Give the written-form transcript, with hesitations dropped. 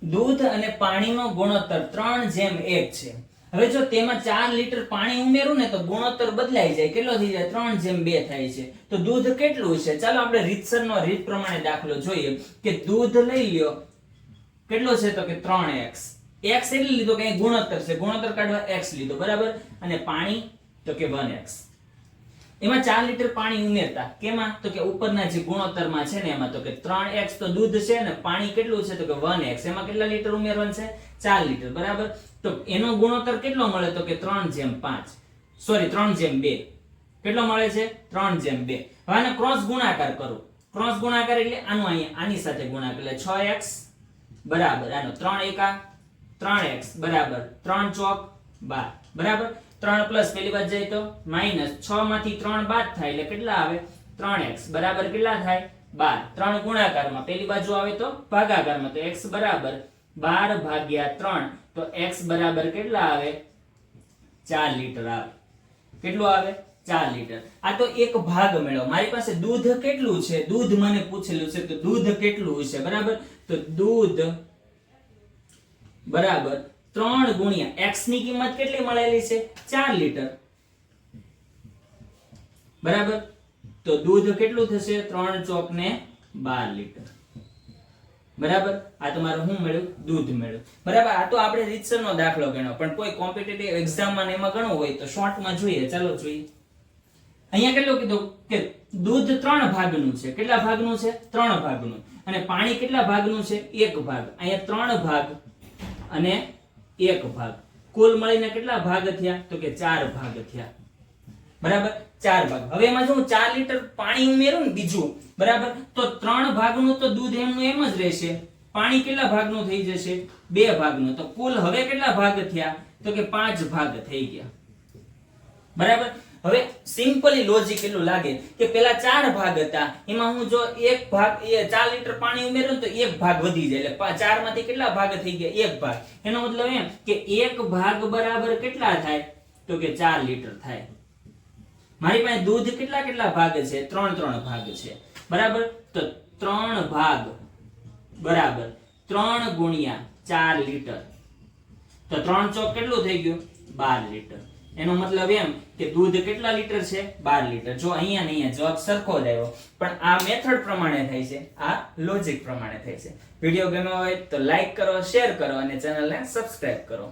દૂધ અને પાણીનો ગુણોત્તર 3:1 છે. હવે જો તેમાં 4 લીટર પાણી ઉમેરું ને તો ગુણોત્તર બદલાઈ જાય. કેટલો થઈ જાય? 3:2 થાય છે. તો દૂધ કેટલું છે? ચાલો આપણે રીત પ્રમાણે દાખલો જોઈએ કે દૂધ લઈ લ્યો. કેટલો છે? તો કે 3x. x એટલે લીધો કે ગુણોત્તર છે, ગુણોત્તર કાઢવા x લીધો, બરાબર. અને પાણી તો કે 1x. એમાં 4 લીટર પાણી ઉમેરતા કેમાં? તો કે ઉપરના જે ગુણોત્તરમાં છે ને એમાં. તો કે 3x તો દૂધ છે ને પાણી કેટલું છે? તો કે 1x. એમાં કેટલા લીટર ઉમેરવાનું છે? 4 લીટર, બરાબર. તો એનો ગુણોત્તર કેટલો મળે? તો કે 3:5. સોરી 3:2. કેટલો મળે છે? 3:2. હવે આને ક્રોસ ગુણાકાર કરો. ક્રોસ ગુણાકાર એટલે આનું અહીંયા આની સાથે ગુણાકાર એટલે 6x બરાબર આનો 3 એકા 3x બરાબર 3 ચોક 12, બરાબર. 3 પ્લસ પેલી બાજુ જાય તો માઈનસ 6 માંથી 3 બાદ થાય એટલે કેટલા આવે? 3x બરાબર કેટલા થાય? 12. 3 ગુણાકારમાં પેલી બાજુ આવે તો ભાગાકારમાં, તો x બરાબર 12/3. તો x બરાબર કેટલા આવે? 4 લીટર આવે. કેટલું આવે? 4 લીટર. આ તો એક ભાગ મેળવો. મારી પાસે દૂધ કેટલું છે? દૂધ મને પૂછેલું છે, તો દૂધ કેટલું છે? બરાબર. તો દૂધ બરાબર 3 ગુણ્યા x ની કિંમત કેટલી મળેલી છે? 4 લીટર, બરાબર. તો દૂધ કેટલું થશે? 3 ચોક ને 12 લીટર, બરાબર. આ તમારું શું મળ્યું? દૂધ મળ્યું, બરાબર. આ તો આપણે રીતસરનો દાખલો ગણ્યો, પણ કોઈ કોમ્પિટિટિવ એક્ઝામમાં ને એમાં ગણવું હોય તો શોર્ટમાં જોઈએ. ચાલો જોઈએ. અહીંયા કેટલું કીધું કે દૂધ 3 ભાગનું છે. કેટલા ભાગનું છે? 3 ભાગનું. અને પાણી કેટલા ભાગનું છે? 1 ભાગ. અહીંયા 3 ભાગ અને 1 ભાગ. કુલ મળીને કેટલા ભાગ થયા? તો કે 4 ભાગ થયા, બરાબર. 4 ભાગ. હવે એમાં જો હું 4 લીટર પાણી ઉમેરું ને બીજું, બરાબર, તો 3 ભાગનું તો દૂધ એમનું એમ જ રહેશે. પાણી કેટલા ભાગનું થઈ જશે? 2 ભાગનું. તો કુલ હવે કેટલા ભાગ થયા? તો કે 5 ભાગ થઈ ગયા, બરાબર. હવે સિમ્પલી લોજિક એટલું લાગે કે પેલા 4 ભાગ હતા, એમાં હું જો 1 ભાગ 4 લીટર પાણી ઉમેરું તો 1 ભાગ વધી જાય એટલે 4 માંથી કેટલા ભાગ થઈ ગયા? 1 ભાગ. એનો મતલબ એમ કે 1 ભાગ બરાબર કેટલા થાય? તો કે 4 લીટર થાય. મારી પાસે દૂધ કેટલા ભાગ છે? 3 ભાગ છે, બરાબર. તો 3 ભાગ બરાબર 3 ગુણ્યા 4 લીટર. તો 3 ચોક કેટલું થઈ ગયું? 12 લીટર. એનો મતલબ એમ કે દૂધ કેટલા લીટર છે? 12 લીટર. જો અહીંયા ને અહીંયા જવાબ સરખો જ આવ્યો, પણ આ મેથડ પ્રમાણે થાય છે, આ લોજિક પ્રમાણે થાય છે. વિડીયો ગમ્યો હોય તો લાઈક કરો, શેર કરો અને ચેનલને સબસ્ક્રાઇબ કરો.